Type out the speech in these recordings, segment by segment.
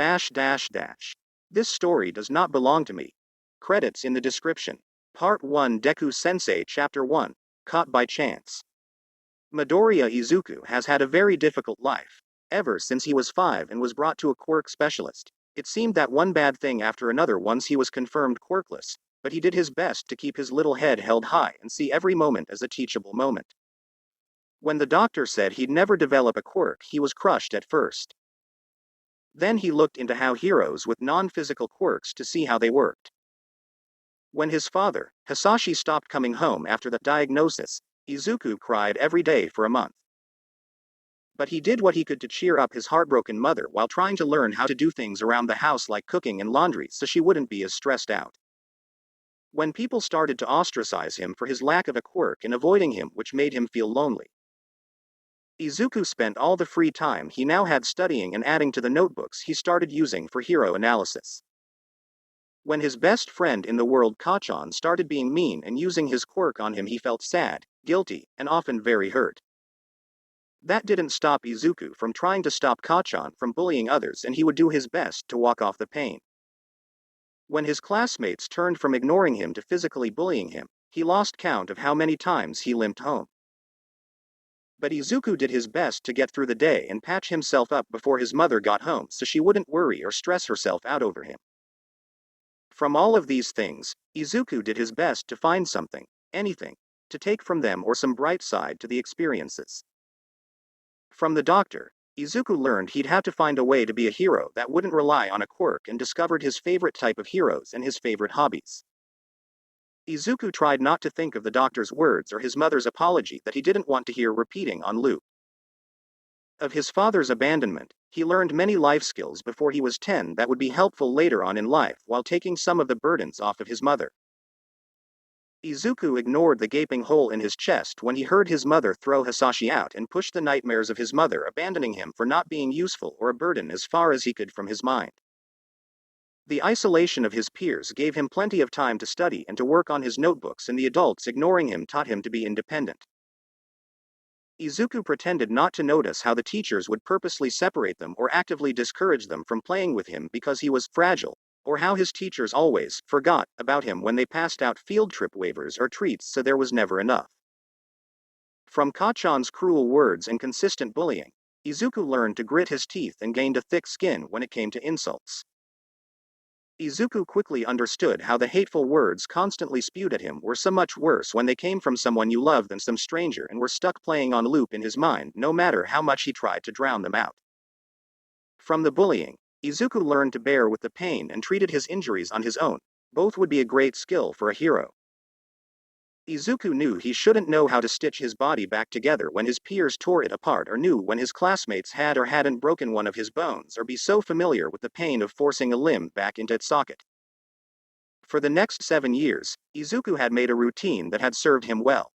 dash dash dash. This story does not belong to me. Credits in the description. Part 1 Deku Sensei Chapter 1 Caught by Chance. Midoriya Izuku has had a very difficult life. Ever since he was 5 and was brought to a quirk specialist, it seemed that one bad thing after another once he was confirmed quirkless, but he did his best to keep his little head held high and see every moment as a teachable moment. When the doctor said he'd never develop a quirk, he was crushed at first. Then he looked into how heroes with non-physical quirks to see how they worked. When his father, Hisashi, stopped coming home after the diagnosis, Izuku cried every day for a month. But he did what he could to cheer up his heartbroken mother while trying to learn how to do things around the house like cooking and laundry so she wouldn't be as stressed out. When people started to ostracize him for his lack of a quirk and avoiding him, which made him feel lonely, Izuku spent all the free time he now had studying and adding to the notebooks he started using for hero analysis. When his best friend in the world, Kacchan, started being mean and using his quirk on him, he felt sad, guilty, and often very hurt. That didn't stop Izuku from trying to stop Kacchan from bullying others, and he would do his best to walk off the pain. When his classmates turned from ignoring him to physically bullying him, he lost count of how many times he limped home. But Izuku did his best to get through the day and patch himself up before his mother got home so she wouldn't worry or stress herself out over him. From all of these things, Izuku did his best to find something, anything, to take from them or some bright side to the experiences. From the doctor, Izuku learned he'd have to find a way to be a hero that wouldn't rely on a quirk and discovered his favorite type of heroes and his favorite hobbies. Izuku tried not to think of the doctor's words or his mother's apology that he didn't want to hear repeating on loop. Of his father's abandonment, he learned many life skills before he was 10 that would be helpful later on in life while taking some of the burdens off of his mother. Izuku ignored the gaping hole in his chest when he heard his mother throw Hisashi out and pushed the nightmares of his mother abandoning him for not being useful or a burden as far as he could from his mind. The isolation of his peers gave him plenty of time to study and to work on his notebooks, and the adults ignoring him taught him to be independent. Izuku pretended not to notice how the teachers would purposely separate them or actively discourage them from playing with him because he was fragile, or how his teachers always forgot about him when they passed out field trip waivers or treats, so there was never enough. From Kacchan's cruel words and consistent bullying, Izuku learned to grit his teeth and gained a thick skin when it came to insults. Izuku quickly understood how the hateful words constantly spewed at him were so much worse when they came from someone you loved than some stranger, and were stuck playing on loop in his mind no matter how much he tried to drown them out. From the bullying, Izuku learned to bear with the pain and treated his injuries on his own. Both would be a great skill for a hero. Izuku knew he shouldn't know how to stitch his body back together when his peers tore it apart, or knew when his classmates had or hadn't broken one of his bones, or be so familiar with the pain of forcing a limb back into its socket. For the next 7 years, Izuku had made a routine that had served him well.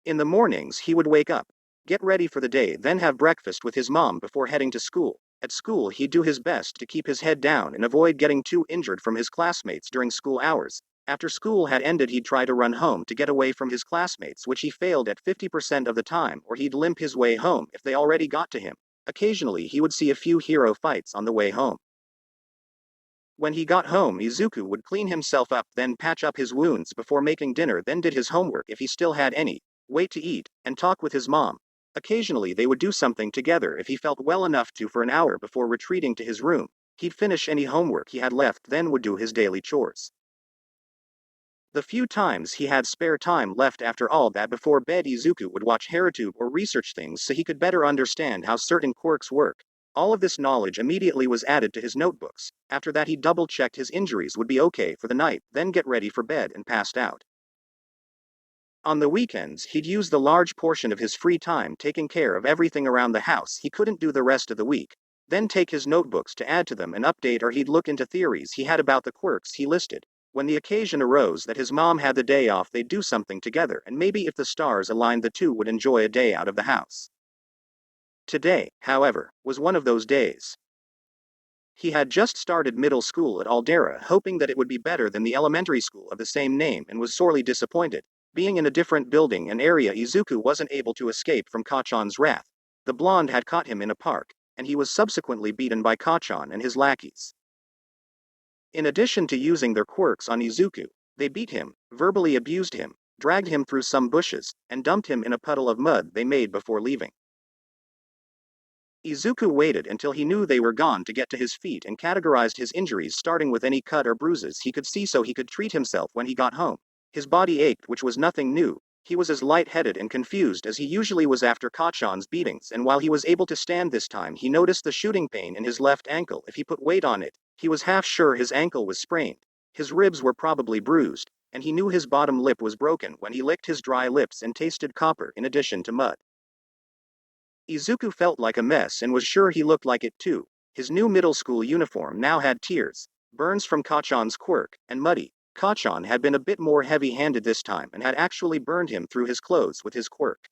In the mornings he would wake up, get ready for the day, then have breakfast with his mom before heading to school. At school he'd do his best to keep his head down and avoid getting too injured from his classmates during school hours. After school had ended, he'd try to run home to get away from his classmates, which he failed at 50% of the time, or he'd limp his way home if they already got to him. Occasionally he would see a few hero fights on the way home. When he got home, Izuku would clean himself up, then patch up his wounds before making dinner, then did his homework if he still had any, wait to eat, and talk with his mom. Occasionally they would do something together if he felt well enough to for an hour before retreating to his room. He'd finish any homework he had left, then would do his daily chores. The few times he had spare time left after all that before bed, Izuku would watch HeroTube or research things so he could better understand how certain quirks work. All of this knowledge immediately was added to his notebooks. After that he double-checked his injuries would be okay for the night, then get ready for bed and passed out. On the weekends he'd use the large portion of his free time taking care of everything around the house he couldn't do the rest of the week, then take his notebooks to add to them and update, or he'd look into theories he had about the quirks he listed. When the occasion arose that his mom had the day off, they'd do something together, and maybe if the stars aligned the two would enjoy a day out of the house. Today, however, was one of those days. He had just started middle school at Aldera, hoping that it would be better than the elementary school of the same name, and was sorely disappointed. Being in a different building and area, Izuku wasn't able to escape from Kacchan's wrath. The blonde had caught him in a park. and he was subsequently beaten by Kachan and his lackeys. In addition to using their quirks on Izuku, they beat him, verbally abused him, dragged him through some bushes, and dumped him in a puddle of mud they made before leaving. Izuku waited until he knew they were gone to get to his feet and categorized his injuries, starting with any cut or bruises he could see so he could treat himself when he got home. His body ached, which was nothing new. He was as lightheaded and confused as he usually was after Kachan's beatings, and while he was able to stand this time, he noticed the shooting pain in his left ankle. If he put weight on it, he was half sure his ankle was sprained. His ribs were probably bruised, and he knew his bottom lip was broken when he licked his dry lips and tasted copper in addition to mud. Izuku felt like a mess and was sure he looked like it too. His new middle school uniform now had tears, burns from Kachan's quirk, and muddy. Kachan had been a bit more heavy-handed this time and had actually burned him through his clothes with his quirk.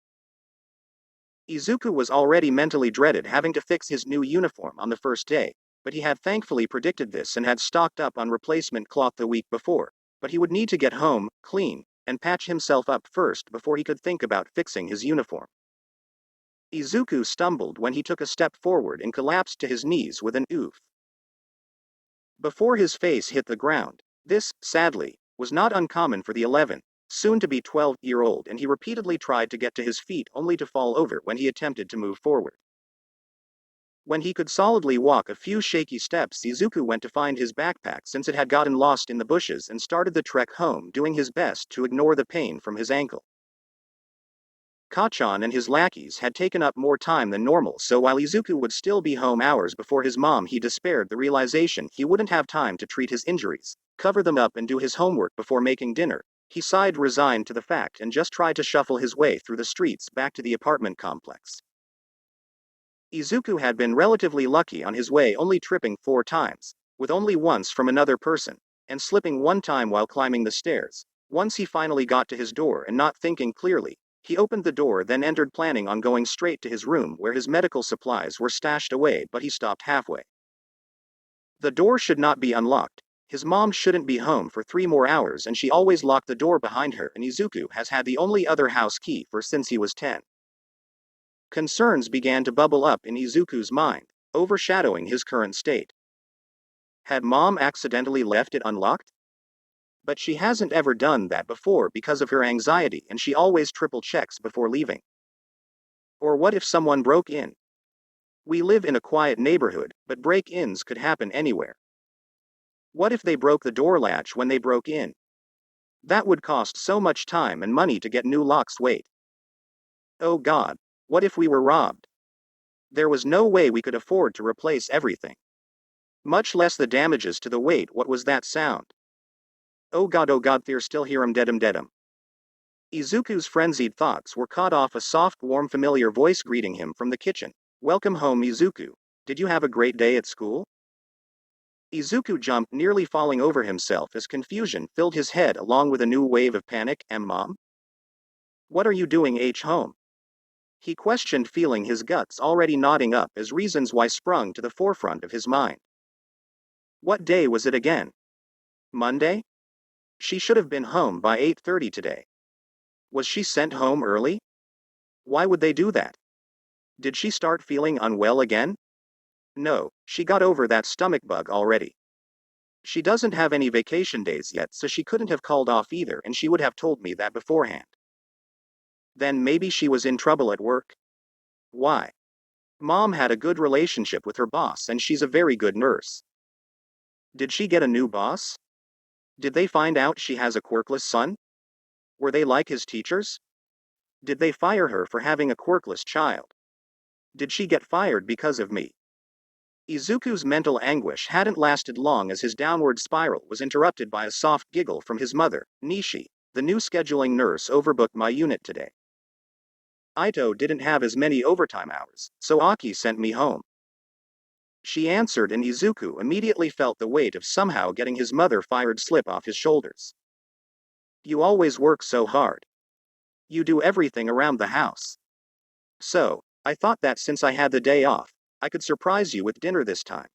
Izuku was already mentally dreaded having to fix his new uniform on the first day, but he had thankfully predicted this and had stocked up on replacement cloth the week before. But he would need to get home, clean, and patch himself up first before he could think about fixing his uniform. Izuku stumbled when he took a step forward and collapsed to his knees with an oof. Before his face hit the ground, this, sadly, was not uncommon for the 11, soon-to-be 12-year-old, and he repeatedly tried to get to his feet only to fall over when he attempted to move forward. When he could solidly walk a few shaky steps, Izuku went to find his backpack since it had gotten lost in the bushes and started the trek home, doing his best to ignore the pain from his ankle. Kachan and his lackeys had taken up more time than normal, so while Izuku would still be home hours before his mom, he despaired the realization he wouldn't have time to treat his injuries, cover them up, and do his homework before making dinner. He sighed, resigned to the fact, and just tried to shuffle his way through the streets back to the apartment complex. Izuku had been relatively lucky on his way, only tripping 4 times, with only once from another person, and slipping 1 time while climbing the stairs. Once he finally got to his door and, not thinking clearly, he opened the door, then entered, planning on going straight to his room where his medical supplies were stashed away, but he stopped halfway. The door should not be unlocked. His mom shouldn't be home for 3 more hours, and she always locked the door behind her, and Izuku has had the only other house key for since he was 10. Concerns began to bubble up in Izuku's mind, overshadowing his current state. Had mom accidentally left it unlocked? But she hasn't ever done that before because of her anxiety, and she always triple checks before leaving. Or what if someone broke in? We live in a quiet neighborhood, but break-ins could happen anywhere. What if they broke the door latch when they broke in? That would cost so much time and money to get new locks. Wait. Oh God, what if we were robbed? There was no way we could afford to replace everything, much less the damages to the weight. What was that sound? Oh God, they're still here. Deadum. Izuku's frenzied thoughts were caught off a soft, warm, familiar voice greeting him from the kitchen. Welcome home, Izuku. Did you have a great day at school? Izuku jumped, nearly falling over himself as confusion filled his head along with a new wave of panic. Mom? What are you doing home? He questioned, feeling his guts already knotting up as reasons why sprung to the forefront of his mind. What day was it again? Monday? She should have been home by 8:30 today. Was she sent home early? Why would they do that? Did she start feeling unwell again? No, she got over that stomach bug already. She doesn't have any vacation days yet, so she couldn't have called off either, and she would have told me that beforehand. Then maybe she was in trouble at work? Why? Mom had a good relationship with her boss, and she's a very good nurse. Did she get a new boss? Did they find out she has a quirkless son? Were they like his teachers? Did they fire her for having a quirkless child? Did she get fired because of me? Izuku's mental anguish hadn't lasted long as his downward spiral was interrupted by a soft giggle from his mother. Nishi, the new scheduling nurse, overbooked my unit today. Ito didn't have as many overtime hours, so Aki sent me home. She answered, and Izuku immediately felt the weight of somehow getting his mother fired slip off his shoulders. You always work so hard. You do everything around the house. So, I thought that since I had the day off, I could surprise you with dinner this time.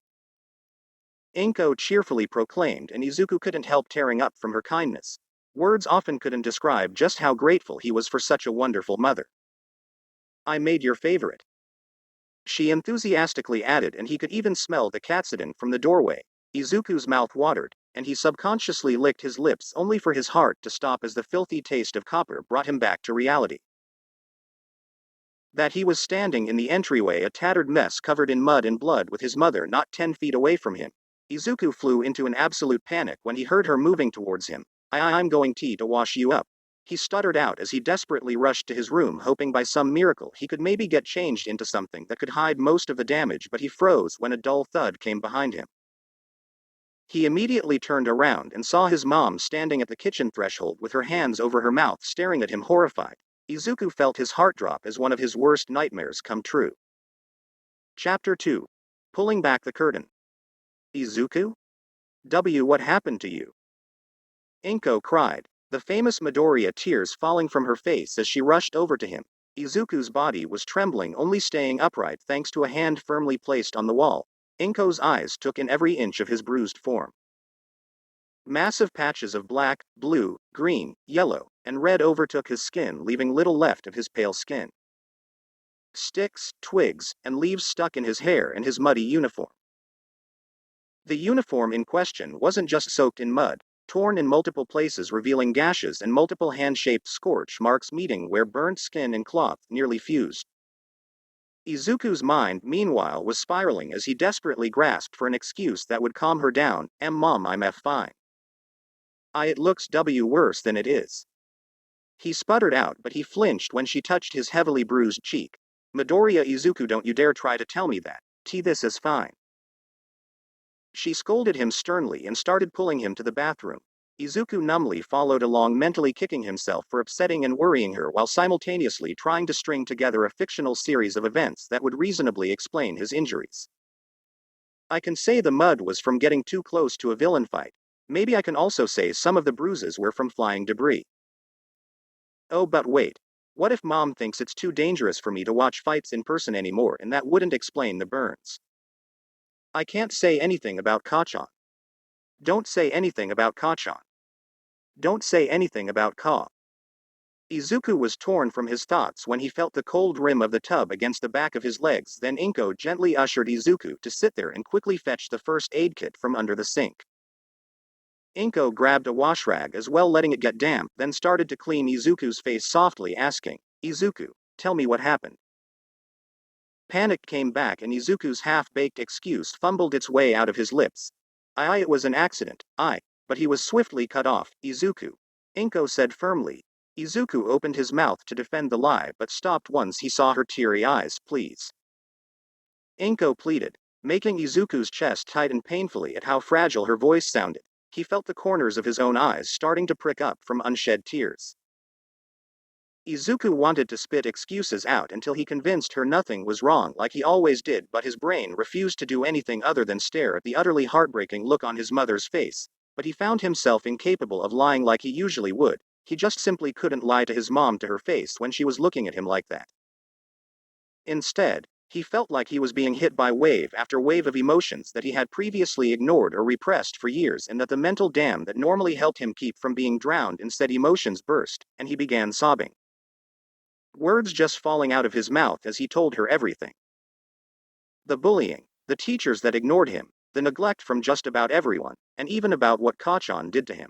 Inko cheerfully proclaimed, and Izuku couldn't help tearing up from her kindness. Words often couldn't describe just how grateful he was for such a wonderful mother. I made your favorite. she enthusiastically added, and he could even smell the catsudan from the doorway. Izuku's mouth watered, and he subconsciously licked his lips only for his heart to stop as the filthy taste of copper brought him back to reality. That he was standing in the entryway, a tattered mess covered in mud and blood, with his mother not 10 feet away from him. Izuku flew into an absolute panic when he heard her moving towards him. I'm going to wash you up," he stuttered out as he desperately rushed to his room, hoping by some miracle he could maybe get changed into something that could hide most of the damage, but he froze when a dull thud came behind him. He immediately turned around and saw his mom standing at the kitchen threshold with her hands over her mouth, staring at him horrified. Izuku felt his heart drop as one of his worst nightmares come true. Chapter 2. Pulling back the curtain. Izuku? What happened to you? Inko cried, the famous Midoriya, tears falling from her face as she rushed over to him. Izuku's body was trembling, only staying upright thanks to a hand firmly placed on the wall. Inko's eyes took in every inch of his bruised form. Massive patches of black, blue, green, yellow, and red overtook his skin, leaving little left of his pale skin. Sticks, twigs, and leaves stuck in his hair and his muddy uniform. The uniform in question wasn't just soaked in mud, torn in multiple places, revealing gashes and multiple hand-shaped scorch marks meeting where burnt skin and cloth nearly fused. Izuku's mind, meanwhile, was spiraling as he desperately grasped for an excuse that would calm her down. Mom, I'm fine. It looks worse than it is. He sputtered out, but he flinched when she touched his heavily bruised cheek. Midoriya, Izuku, don't you dare try to tell me that. This is fine. She scolded him sternly and started pulling him to the bathroom. Izuku numbly followed along, mentally kicking himself for upsetting and worrying her while simultaneously trying to string together a fictional series of events that would reasonably explain his injuries. I can say the mud was from getting too close to a villain fight. Maybe I can also say some of the bruises were from flying debris. Oh, but wait. What if Mom thinks it's too dangerous for me to watch fights in person anymore, and that wouldn't explain the burns? I can't say anything about Kachan. Don't say anything about Kachan. Don't say anything about Ka. Izuku was torn from his thoughts when he felt the cold rim of the tub against the back of his legs. Then Inko gently ushered Izuku to sit there and quickly fetched the first aid kit from under the sink. Inko grabbed a wash rag as well, letting it get damp, then started to clean Izuku's face softly, asking, Izuku, tell me what happened. Panic came back and Izuku's half-baked excuse fumbled its way out of his lips. It was an accident, but he was swiftly cut off. Izuku, Inko said firmly. Izuku opened his mouth to defend the lie but stopped once he saw her teary eyes. Please. Inko pleaded, making Izuku's chest tighten painfully at how fragile her voice sounded. He felt the corners of his own eyes starting to prick up from unshed tears. Izuku wanted to spit excuses out until he convinced her nothing was wrong like he always did, but his brain refused to do anything other than stare at the utterly heartbreaking look on his mother's face. But he found himself incapable of lying like he usually would. He just simply couldn't lie to his mom to her face when she was looking at him like that. Instead, he felt like he was being hit by wave after wave of emotions that he had previously ignored or repressed for years, and that the mental dam that normally helped him keep from being drowned instead emotions burst, and he began sobbing. Words just falling out of his mouth as he told her everything. The bullying, the teachers that ignored him, the neglect from just about everyone, and even about what Kachan did to him.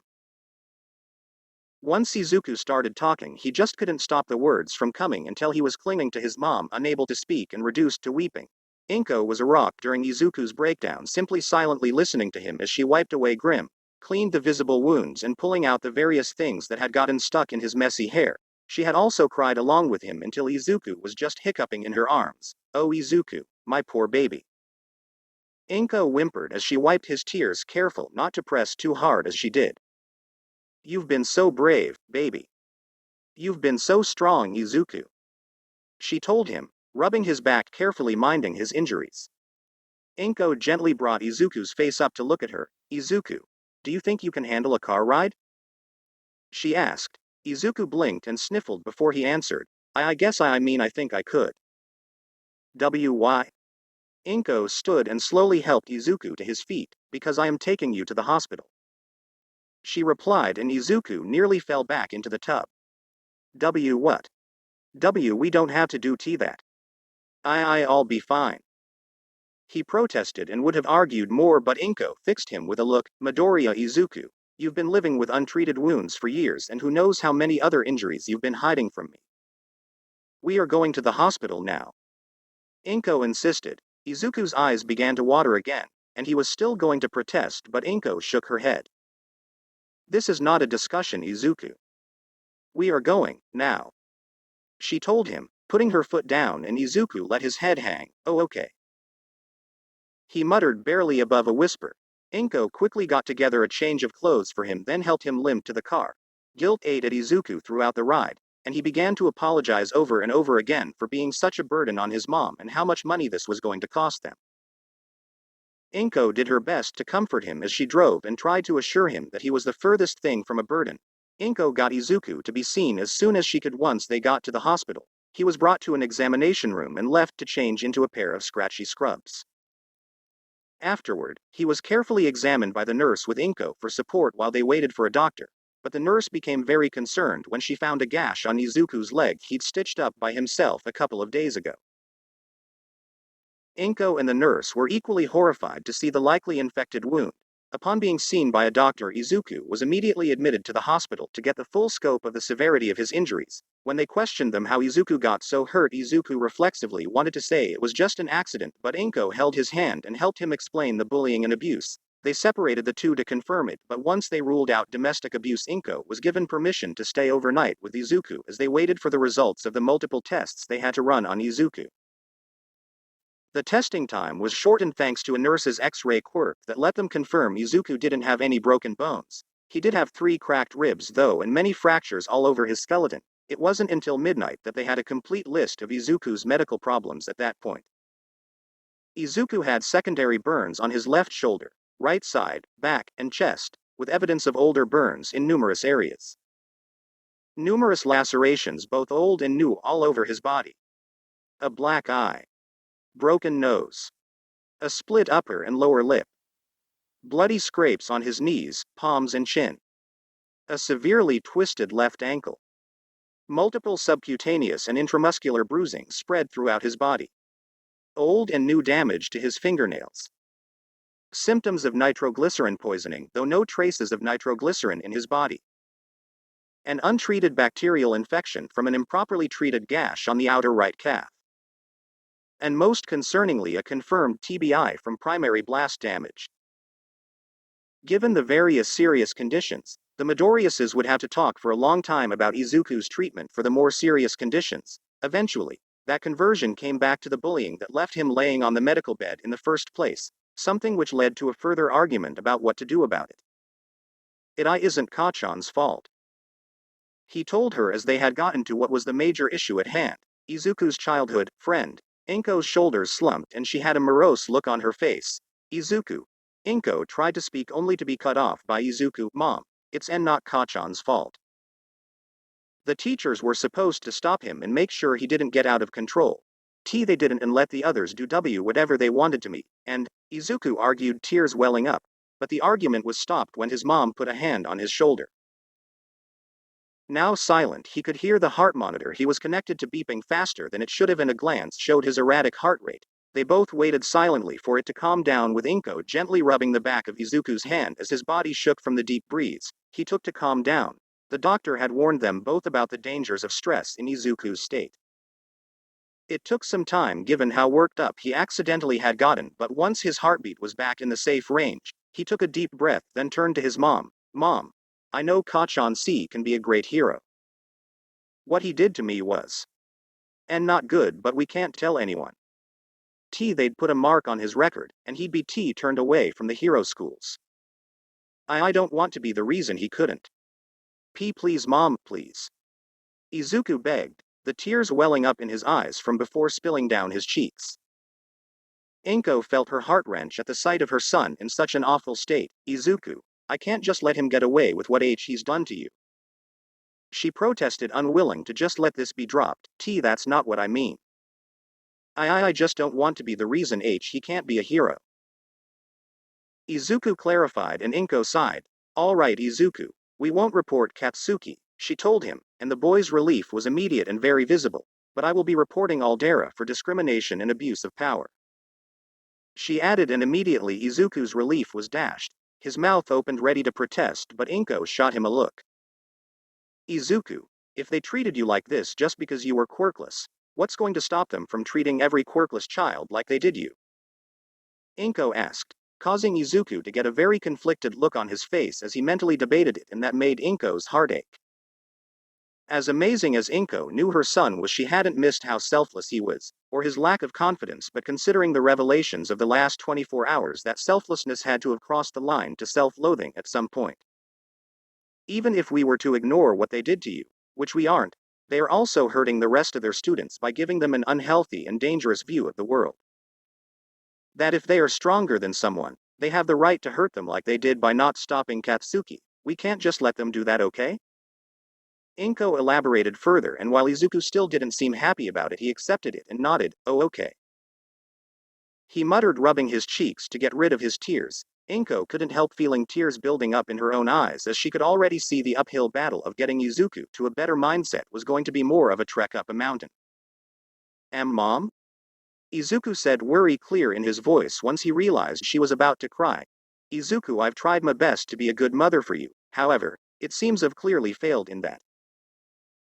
Once Izuku started talking, he just couldn't stop the words from coming until he was clinging to his mom, unable to speak and reduced to weeping. Inko was a rock during Izuku's breakdown, simply silently listening to him as she wiped away Grim, cleaned the visible wounds and pulling out the various things that had gotten stuck in his messy hair. She had also cried along with him until Izuku was just hiccuping in her arms. Oh Izuku, my poor baby. Inko whimpered as she wiped his tears, careful not to press too hard as she did. You've been so brave, baby. You've been so strong, Izuku. She told him, rubbing his back carefully, minding his injuries. Inko gently brought Izuku's face up to look at her. Izuku, do you think you can handle a car ride? She asked. Izuku blinked and sniffled before he answered. I guess I think I could. Why? Inko stood and slowly helped Izuku to his feet. Because I am taking you to the hospital. She replied, and Izuku nearly fell back into the tub. What? We don't have to do that. I'll be fine. He protested and would have argued more, but Inko fixed him with a look. Midoriya Izuku, you've been living with untreated wounds for years, and who knows how many other injuries you've been hiding from me. We are going to the hospital now. Inko insisted. Izuku's eyes began to water again, and he was still going to protest, but Inko shook her head. This is not a discussion, Izuku. We are going, now. She told him, putting her foot down, and Izuku let his head hang. Oh, okay. He muttered barely above a whisper. Inko quickly got together a change of clothes for him, then helped him limp to the car. Guilt ate at Izuku throughout the ride, and he began to apologize over and over again for being such a burden on his mom and how much money this was going to cost them. Inko did her best to comfort him as she drove and tried to assure him that he was the furthest thing from a burden. Inko got Izuku to be seen as soon as she could. Once they got to the hospital, he was brought to an examination room and left to change into a pair of scratchy scrubs. Afterward, he was carefully examined by the nurse with Inko for support while they waited for a doctor, but the nurse became very concerned when she found a gash on Izuku's leg he'd stitched up by himself a couple of days ago. Inko and the nurse were equally horrified to see the likely infected wound. Upon being seen by a doctor, Izuku was immediately admitted to the hospital to get the full scope of the severity of his injuries. When they questioned them how Izuku got so hurt, Izuku reflexively wanted to say it was just an accident, but Inko held his hand and helped him explain the bullying and abuse. They separated the two to confirm it, but once they ruled out domestic abuse, Inko was given permission to stay overnight with Izuku as they waited for the results of the multiple tests they had to run on Izuku. The testing time was shortened thanks to a nurse's X-ray quirk that let them confirm Izuku didn't have any broken bones. He did have 3 cracked ribs though, and many fractures all over his skeleton. It wasn't until midnight that they had a complete list of Izuku's medical problems at that point. Izuku had secondary burns on his left shoulder, right side, back, and chest, with evidence of older burns in numerous areas. Numerous lacerations, both old and new, all over his body. A black eye. Broken nose. A split upper and lower lip. Bloody scrapes on his knees, palms, and chin. A severely twisted left ankle. Multiple subcutaneous and intramuscular bruising spread throughout his body. Old and new damage to his fingernails. Symptoms of nitroglycerin poisoning, though no traces of nitroglycerin in his body. An untreated bacterial infection from an improperly treated gash on the outer right calf. And most concerningly, a confirmed TBI from primary blast damage. Given the various serious conditions, the Midoriyas would have to talk for a long time about Izuku's treatment for the more serious conditions. Eventually, that conversion came back to the bullying that left him laying on the medical bed in the first place, something which led to a further argument about what to do about it. It isn't Kachan's fault, he told her as they had gotten to what was the major issue at hand, Izuku's childhood friend. Inko's shoulders slumped and she had a morose look on her face. Izuku. Inko tried to speak only to be cut off by Izuku. Mom, it's not Kachan's fault. The teachers were supposed to stop him and make sure he didn't get out of control. They didn't, and let the others do whatever they wanted to me, and, Izuku argued, tears welling up, but the argument was stopped when his mom put a hand on his shoulder. Now silent, he could hear the heart monitor he was connected to beeping faster than it should have, and a glance showed his erratic heart rate. They both waited silently for it to calm down, with Inko gently rubbing the back of Izuku's hand as his body shook from the deep breaths he took to calm down. The doctor had warned them both about the dangers of stress in Izuku's state. It took some time given how worked up he accidentally had gotten, but once his heartbeat was back in the safe range, he took a deep breath, then turned to his mom. Mom, I know Kachan can be a great hero. What he did to me was not good, but we can't tell anyone. They'd put a mark on his record, and he'd be turned away from the hero schools. I don't want to be the reason he couldn't. Please mom, please. Izuku begged, the tears welling up in his eyes from before spilling down his cheeks. Inko felt her heart wrench at the sight of her son in such an awful state. Izuku, I can't just let him get away with what he's done to you. She protested, unwilling to just let this be dropped. That's not what I mean. I just don't want to be the reason he can't be a hero. Izuku clarified, and Inko sighed. All right, Izuku, we won't report Katsuki, she told him, and the boy's relief was immediate and very visible. but I will be reporting Aldera for discrimination and abuse of power. She added, and immediately Izuku's relief was dashed. His mouth opened ready to protest, but Inko shot him a look. Izuku, if they treated you like this just because you were quirkless, what's going to stop them from treating every quirkless child like they did you? Inko asked, causing Izuku to get a very conflicted look on his face as he mentally debated it, and that made Inko's heart ache. As amazing as Inko knew her son was, she hadn't missed how selfless he was, or his lack of confidence, but considering the revelations of the last 24 hours, that selflessness had to have crossed the line to self-loathing at some point. Even if we were to ignore what they did to you, which we aren't, they are also hurting the rest of their students by giving them an unhealthy and dangerous view of the world. That if they are stronger than someone, they have the right to hurt them like they did by not stopping Katsuki. We can't just let them do that, okay? Inko elaborated further, and while Izuku still didn't seem happy about it, he accepted it and nodded, "Oh, okay." He muttered, rubbing his cheeks to get rid of his tears. Inko couldn't help feeling tears building up in her own eyes, as she could already see the uphill battle of getting Izuku to a better mindset was going to be more of a trek up a mountain. Mom?" Izuku said, worry clear in his voice once he realized she was about to cry. "Izuku, I've tried my best to be a good mother for you, however, it seems I've clearly failed in that."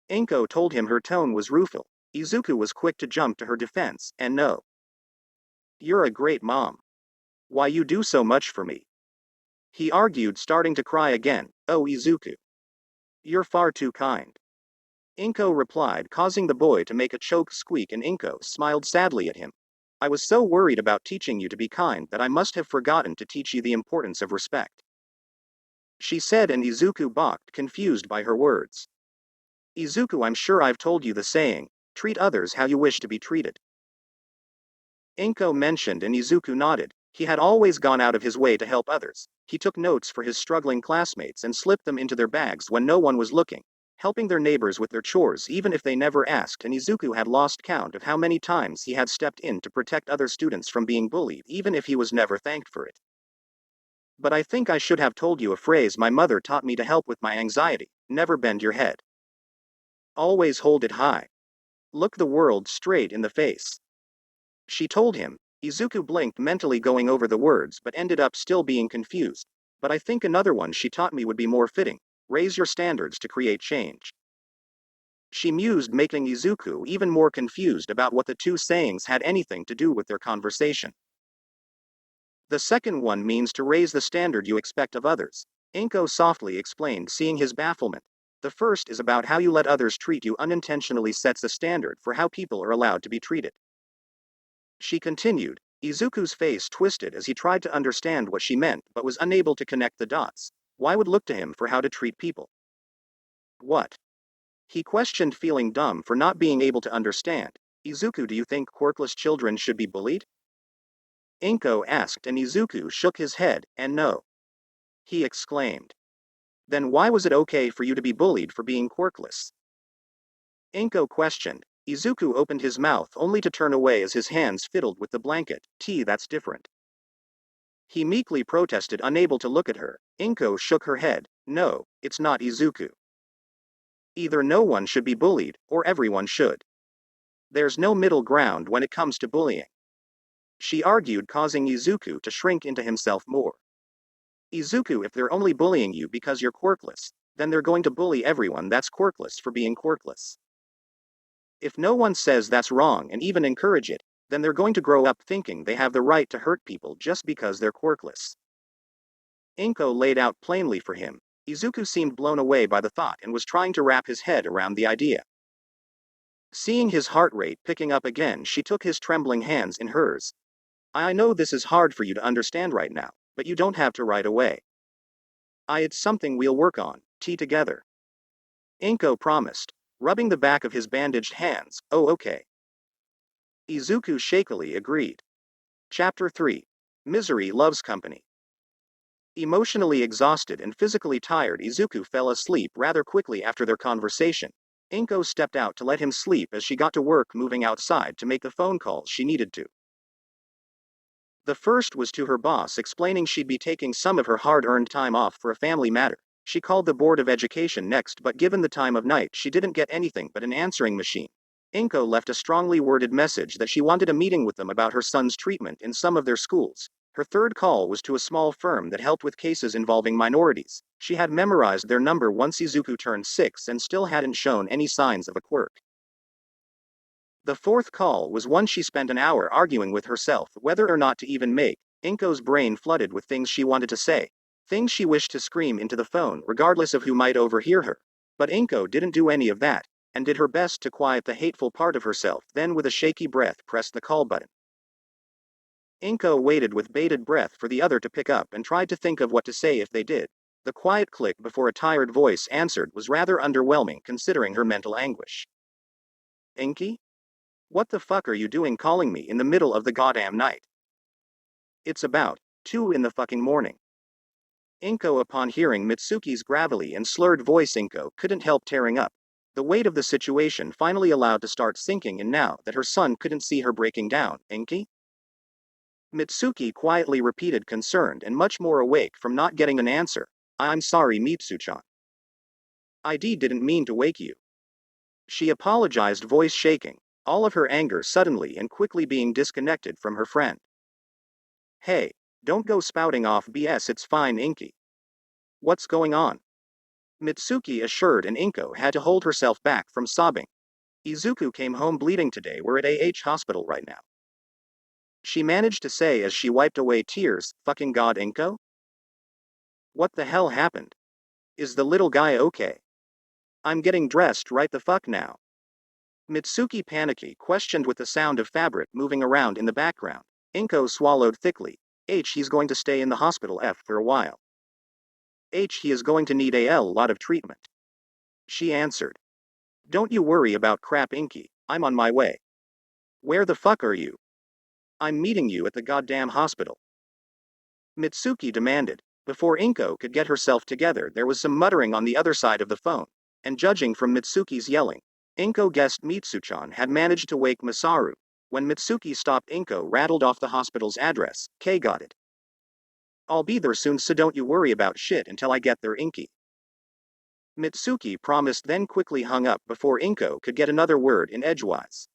Inko told him. Her tone was rueful. Izuku was quick to jump to her defense, and no. "You're a great mom. Why, you do so much for me," he argued, starting to cry again. "Oh, Izuku. You're far too kind," Inko replied, causing the boy to make a choked squeak, and Inko smiled sadly at him. "I was so worried about teaching you to be kind that I must have forgotten to teach you the importance of respect," she said, and Izuku balked, confused by her words. "Izuku, I'm sure I've told you the saying, treat others how you wish to be treated," Inko mentioned, and Izuku nodded. He had always gone out of his way to help others. He took notes for his struggling classmates and slipped them into their bags when no one was looking, helping their neighbors with their chores even if they never asked, and Izuku had lost count of how many times he had stepped in to protect other students from being bullied, even if he was never thanked for it. "But I think I should have told you a phrase my mother taught me to help with my anxiety: never bend your head. Always hold it high. Look the world straight in the face," she told him. Izuku blinked, mentally going over the words, but ended up still being confused. "But I think another one she taught me would be more fitting. Raise your standards to create change," she mused, making Izuku even more confused about what the two sayings had anything to do with their conversation. "The second one means to raise the standard you expect of others," Inko softly explained, seeing his bafflement. "The first is about how you let others treat you unintentionally sets a standard for how people are allowed to be treated," she continued. Izuku's face twisted as he tried to understand what she meant but was unable to connect the dots. Why would look to him for how to treat people? What? He questioned, feeling dumb for not being able to understand. "Izuku, do you think quirkless children should be bullied?" Inko asked, and Izuku shook his head, and no, he exclaimed. "Then why was it okay for you to be bullied for being quirkless?" Inko questioned. Izuku opened his mouth only to turn away as his hands fiddled with the blanket. "That's different," he meekly protested, unable to look at her. Inko shook her head. "No, it's not, Izuku. Either no one should be bullied, or everyone should. There's no middle ground when it comes to bullying," she argued, causing Izuku to shrink into himself more. "Izuku, if they're only bullying you because you're quirkless, then they're going to bully everyone that's quirkless for being quirkless. If no one says that's wrong and even encourage it, then they're going to grow up thinking they have the right to hurt people just because they're quirkless." Inko laid out plainly for him. Izuku seemed blown away by the thought and was trying to wrap his head around the idea. Seeing his heart rate picking up again, she took his trembling hands in hers. "I know this is hard for you to understand right now, but you don't have to right away. It's something we'll work on, together," Inko promised, rubbing the back of his bandaged hands. "Oh, okay." Izuku shakily agreed. Chapter 3. Misery Loves Company. Emotionally exhausted and physically tired, Izuku fell asleep rather quickly after their conversation. Inko stepped out to let him sleep as she got to work moving outside to make the phone calls she needed to. The first was to her boss, explaining she'd be taking some of her hard-earned time off for a family matter. She called the Board of Education next, but given the time of night, she didn't get anything but an answering machine. Inko left a strongly worded message that she wanted a meeting with them about her son's treatment in some of their schools. Her third call was to a small firm that helped with cases involving minorities. She had memorized their number once Izuku turned 6 and still hadn't shown any signs of a quirk. The fourth call was one she spent an hour arguing with herself whether or not to even make. Inko's brain flooded with things she wanted to say, things she wished to scream into the phone regardless of who might overhear her. But Inko didn't do any of that, and did her best to quiet the hateful part of herself, then with a shaky breath pressed the call button. Inko waited with bated breath for the other to pick up and tried to think of what to say if they did. The quiet click before a tired voice answered was rather underwhelming considering her mental anguish. Inky? What the fuck are you doing calling me in the middle of the goddamn night? It's about 2 in the fucking morning. Inko, upon hearing Mitsuki's gravelly and slurred voice, Inko couldn't help tearing up. The weight of the situation finally allowed to start sinking in now that her son couldn't see her breaking down. Inky? Mitsuki quietly repeated, concerned and much more awake from not getting an answer. I'm sorry, Mitsu-chan. I didn't mean to wake you. She apologized, voice shaking, all of her anger suddenly and quickly being disconnected from her friend. Hey, don't go spouting off BS, it's fine, Inky. What's going on? Mitsuki assured, and Inko had to hold herself back from sobbing. Izuku came home bleeding today. We're at hospital right now. She managed to say as she wiped away tears. Fucking god, Inko? What the hell happened? Is the little guy okay? I'm getting dressed right the fuck now. Mitsuki panicky questioned with the sound of fabric moving around in the background. Inko swallowed thickly. He's going to stay in the hospital for a while. He is going to need a lot of treatment. She answered. Don't you worry about crap, Inky, I'm on my way. Where the fuck are you? I'm meeting you at the goddamn hospital. Mitsuki demanded. Before Inko could get herself together, there was some muttering on the other side of the phone, and judging from Mitsuki's yelling, Inko guessed Mitsu-chan had managed to wake Masaru. When Mitsuki stopped, Inko rattled off the hospital's address. K got it. I'll be there soon, so don't you worry about shit until I get there, Inky. Mitsuki promised, then quickly hung up before Inko could get another word in edgewise.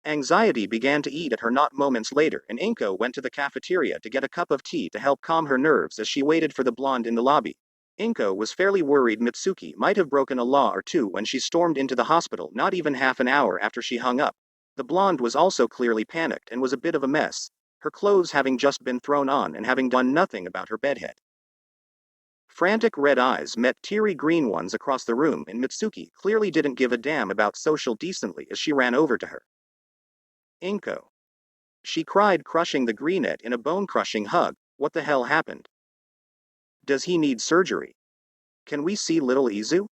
Anxiety began to eat at her not moments later, and Inko went to the cafeteria to get a cup of tea to help calm her nerves as she waited for the blonde in the lobby. Inko was fairly worried Mitsuki might have broken a law or two when she stormed into the hospital not even half an hour after she hung up. The blonde was also clearly panicked and was a bit of a mess, her clothes having just been thrown on and having done nothing about her bedhead. Frantic red eyes met teary green ones across the room, and Mitsuki clearly didn't give a damn about social decency as she ran over to her. Inko. She cried, crushing the greenette in a bone-crushing hug. What the hell happened? Does he need surgery? Can we see little Izu?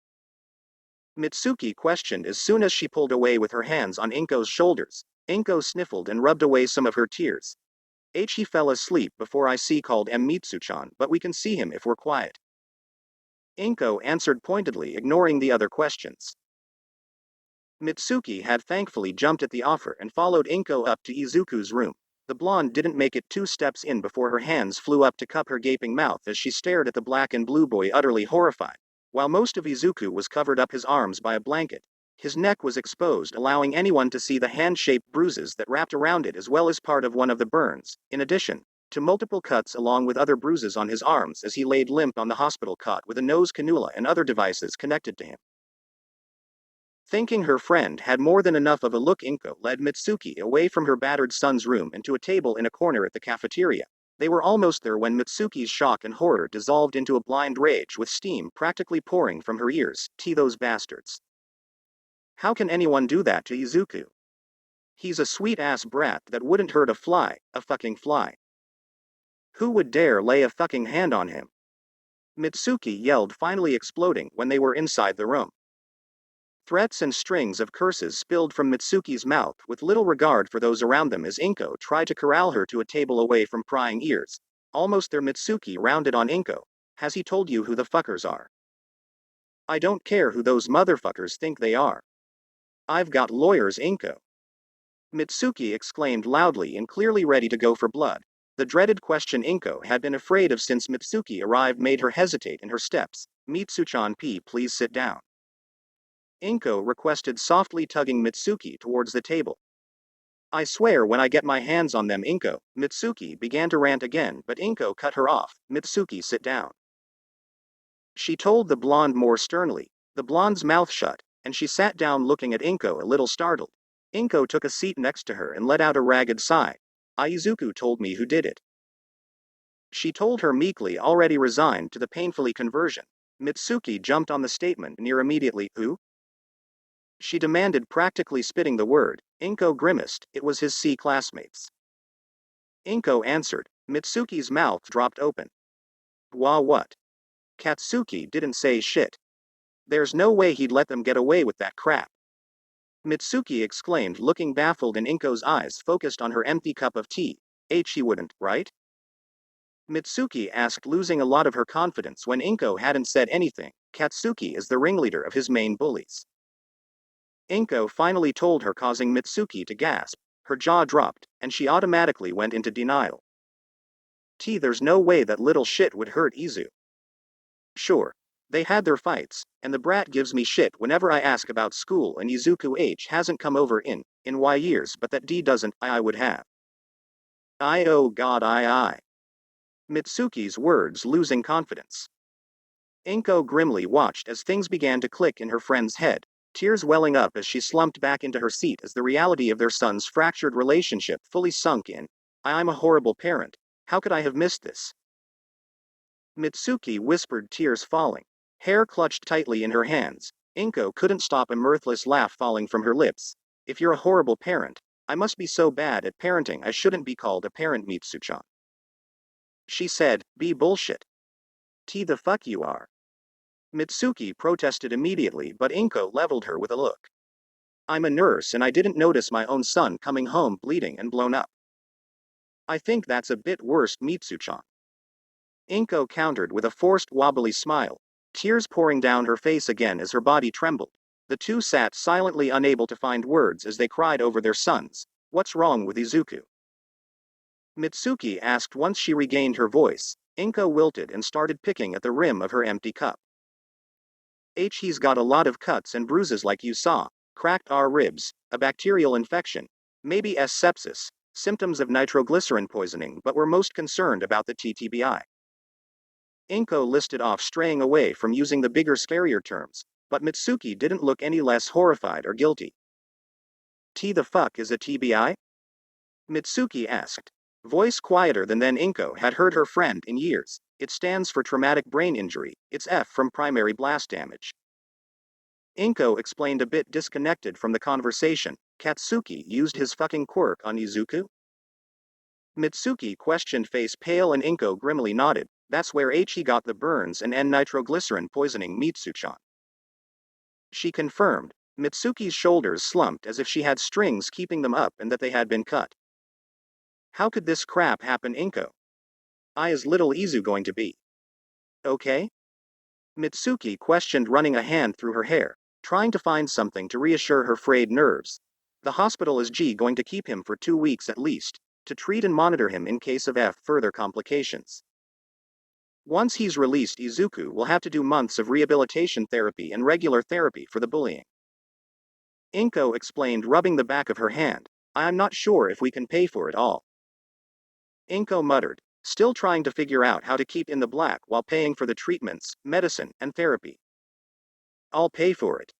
Mitsuki questioned as soon as she pulled away with her hands on Inko's shoulders. Inko sniffled and rubbed away some of her tears. He fell asleep before I called Mitsu-chan, but we can see him if we're quiet. Inko answered pointedly, ignoring the other questions. Mitsuki had thankfully jumped at the offer and followed Inko up to Izuku's room. The blonde didn't make it 2 steps in before her hands flew up to cup her gaping mouth as she stared at the black and blue boy, utterly horrified. While most of Izuku was covered up his arms by a blanket, his neck was exposed, allowing anyone to see the hand-shaped bruises that wrapped around it, as well as part of one of the burns, in addition to multiple cuts along with other bruises on his arms as he laid limp on the hospital cot with a nose cannula and other devices connected to him. Thinking her friend had more than enough of a look, Inko led Mitsuki away from her battered son's room and to a table in a corner at the cafeteria. They were almost there when Mitsuki's shock and horror dissolved into a blind rage, with steam practically pouring from her ears. Those bastards. How can anyone do that to Izuku? He's a sweet-ass brat that wouldn't hurt a fucking fly. Who would dare lay a fucking hand on him? Mitsuki yelled, finally exploding when they were inside the room. Threats and strings of curses spilled from Mitsuki's mouth with little regard for those around them as Inko tried to corral her to a table away from prying ears. Almost there, Mitsuki rounded on Inko. Has he told you who the fuckers are? I don't care who those motherfuckers think they are. I've got lawyers, Inko. Mitsuki exclaimed loudly and clearly ready to go for blood. The dreaded question Inko had been afraid of since Mitsuki arrived made her hesitate in her steps. Mitsu-chan, please sit down. Inko requested, softly tugging Mitsuki towards the table. I swear when I get my hands on them, Inko. Mitsuki began to rant again, but Inko cut her off. Mitsuki, sit down, she told the blonde more sternly. The blonde's mouth shut, and she sat down, looking at Inko a little startled. Inko took a seat next to her and let out a ragged sigh. Izuku told me who did it. She told her meekly, already resigned to the painfully conversion. Mitsuki jumped on the statement near immediately. Who? She demanded, practically spitting the word. Inko grimaced. It was his C classmates. Inko answered. Mitsuki's mouth dropped open. Wah, what? Katsuki didn't say shit. There's no way he'd let them get away with that crap. Mitsuki exclaimed, looking baffled, and Inko's eyes focused on her empty cup of tea. He wouldn't, right? Mitsuki asked, losing a lot of her confidence when Inko hadn't said anything. Katsuki is the ringleader of his main bullies. Inko finally told her, causing Mitsuki to gasp. Her jaw dropped, and she automatically went into denial. There's no way that little shit would hurt Izu. Sure. They had their fights, and the brat gives me shit whenever I ask about school, and Izuku hasn't come over in Y years, but that D doesn't, I would have. Oh god, I. Mitsuki's words losing confidence. Inko grimly watched as things began to click in her friend's head, tears welling up as she slumped back into her seat as the reality of their son's fractured relationship fully sunk in. I'm a horrible parent. How could I have missed this? Mitsuki whispered, tears falling. Hair clutched tightly in her hands. Inko couldn't stop a mirthless laugh falling from her lips. If you're a horrible parent, I must be so bad at parenting I shouldn't be called a parent, Mitsuchan. She said, be bullshit. The fuck you are. Mitsuki protested immediately, but Inko leveled her with a look. I'm a nurse and I didn't notice my own son coming home bleeding and blown up. I think that's a bit worse, Mitsuchan. Inko countered with a forced wobbly smile, tears pouring down her face again as her body trembled. The two sat silently, unable to find words as they cried over their sons. What's wrong with Izuku? Mitsuki asked once she regained her voice. Inko wilted and started picking at the rim of her empty cup. He's got a lot of cuts and bruises like you saw. Cracked ribs, a bacterial infection, maybe sepsis, symptoms of nitroglycerin poisoning, but we're most concerned about the TTBI. Inko listed off, straying away from using the bigger, scarier terms, but Mitsuki didn't look any less horrified or guilty. The fuck is a TBI? Mitsuki asked, voice quieter than Inko had heard her friend in years. It stands for traumatic brain injury. It's F from primary blast damage. Inko explained, a bit disconnected from the conversation. Katsuki used his fucking quirk on Izuku? Mitsuki questioned, face pale, and Inko grimly nodded. That's where he got the burns and nitroglycerin poisoning, Mitsuchan. She confirmed. Mitsuki's shoulders slumped as if she had strings keeping them up and that they had been cut. How could this crap happen, Inko? Is little Izu going to be okay? Mitsuki questioned, running a hand through her hair, trying to find something to reassure her frayed nerves. The hospital is going to keep him for 2 weeks at least, to treat and monitor him in case of further complications. Once he's released, Izuku will have to do months of rehabilitation therapy and regular therapy for the bullying. Inko explained, rubbing the back of her hand. I'm not sure if we can pay for it all. Inko muttered, still trying to figure out how to keep in the black while paying for the treatments, medicine, and therapy. I'll pay for it.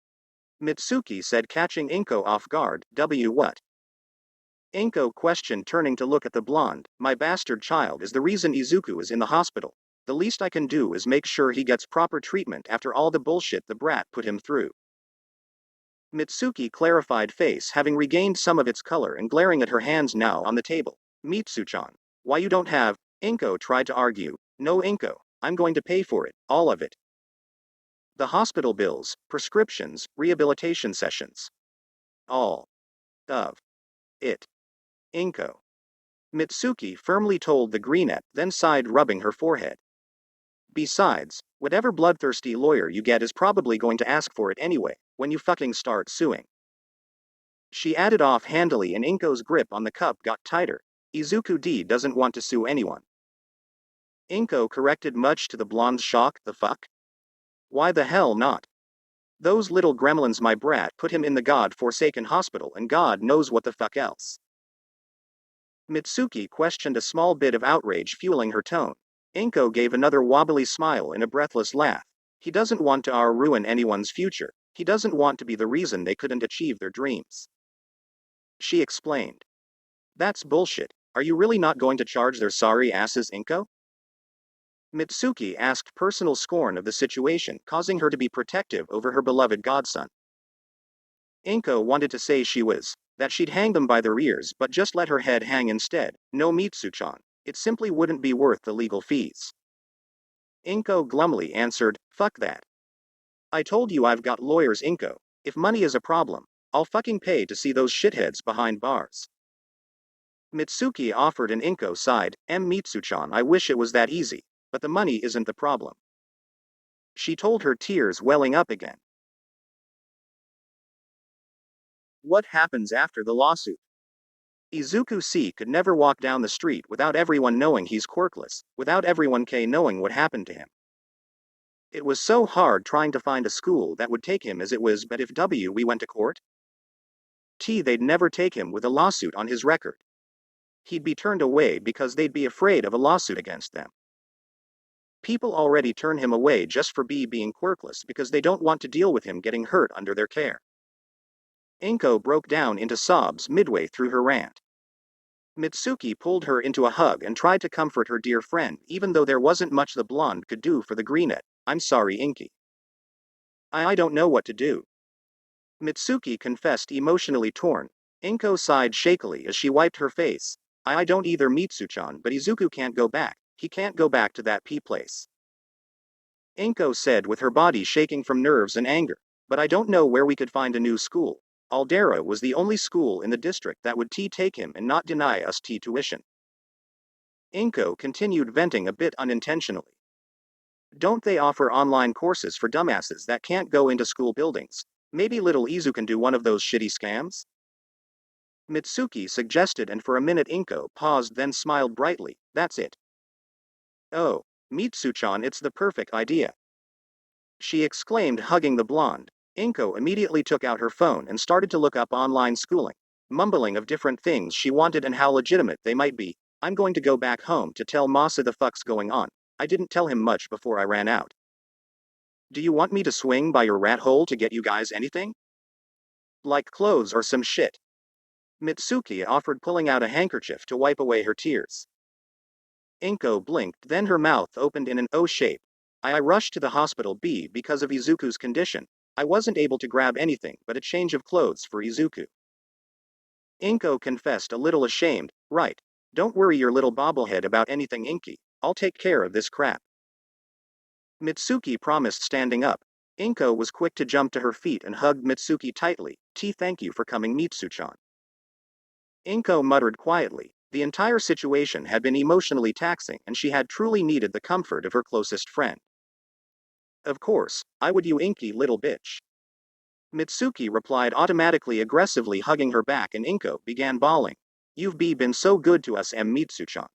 Mitsuki said, catching Inko off guard. What? Inko questioned, turning to look at the blonde. My bastard child is the reason Izuku is in the hospital. The least I can do is make sure he gets proper treatment after all the bullshit the brat put him through. Mitsuki clarified, face having regained some of its color and glaring at her hands now on the table. Mitsu-chan, why you don't have? Inko tried to argue. No, Inko, I'm going to pay for it, all of it. The hospital bills, prescriptions, rehabilitation sessions. All of it. Inko. Mitsuki firmly told the greenette, then sighed, rubbing her forehead. Besides, whatever bloodthirsty lawyer you get is probably going to ask for it anyway, when you fucking start suing. She added off-handedly, and Inko's grip on the cup got tighter. Izuku doesn't want to sue anyone. Inko corrected, much to the blonde's shock. The fuck? Why the hell not? Those little gremlins, my brat, put him in the god-forsaken hospital and God knows what the fuck else. Mitsuki questioned, a small bit of outrage fueling her tone. Inko gave another wobbly smile and a breathless laugh. He doesn't want to ruin anyone's future. He doesn't want to be the reason they couldn't achieve their dreams. She explained. That's bullshit. Are you really not going to charge their sorry asses, Inko? Mitsuki asked, personal scorn of the situation causing her to be protective over her beloved godson. Inko wanted to say that she'd hang them by their ears, but just let her head hang instead. No, Mitsuchan. It simply wouldn't be worth the legal fees. Inko glumly answered, fuck that. I told you I've got lawyers, Inko. If money is a problem, I'll fucking pay to see those shitheads behind bars. Mitsuki offered and Inko sighed, Mitsuchan, I wish it was that easy, but the money isn't the problem. She told her, tears welling up again. What happens after the lawsuit? Izuku C could never walk down the street without everyone knowing he's quirkless, without everyone K knowing what happened to him. It was so hard trying to find a school that would take him as it was, but if we went to court? They'd never take him with a lawsuit on his record. He'd be turned away because they'd be afraid of a lawsuit against them. People already turn him away just for being quirkless because they don't want to deal with him getting hurt under their care. Inko broke down into sobs midway through her rant. Mitsuki pulled her into a hug and tried to comfort her dear friend, even though there wasn't much the blonde could do for the greenette. I'm sorry, Inky. I don't know what to do. Mitsuki confessed, emotionally torn. Inko sighed shakily as she wiped her face. I don't either, Mitsuchan, but Izuku can't go back. He can't go back to that place. Inko said with her body shaking from nerves and anger. But I don't know where we could find a new school. Aldera was the only school in the district that would take him and not deny us tuition. Inko continued, venting a bit unintentionally. Don't they offer online courses for dumbasses that can't go into school buildings? Maybe little Izu can do one of those shitty scams? Mitsuki suggested, and for a minute Inko paused, then smiled brightly. That's it. Oh, Mitsuchan, it's the perfect idea. She exclaimed, hugging the blonde. Inko immediately took out her phone and started to look up online schooling, mumbling of different things she wanted and how legitimate they might be. I'm going to go back home to tell Masa the fuck's going on. I didn't tell him much before I ran out. Do you want me to swing by your rat hole to get you guys anything? Like clothes or some shit? Mitsuki offered, pulling out a handkerchief to wipe away her tears. Inko blinked, then her mouth opened in an O shape. I rushed to the hospital because of Izuku's condition. I wasn't able to grab anything but a change of clothes for Izuku. Inko confessed, a little ashamed. Right. Don't worry your little bobblehead about anything, Inky. I'll take care of this crap. Mitsuki promised, standing up. Inko was quick to jump to her feet and hugged Mitsuki tightly. Thank you for coming, Mitsuchan. Inko muttered quietly. The entire situation had been emotionally taxing and she had truly needed the comfort of her closest friend. Of course, I would, you inky little bitch. Mitsuki replied, automatically aggressively hugging her back, and Inko began bawling. You've been so good to us, Mitsuchan.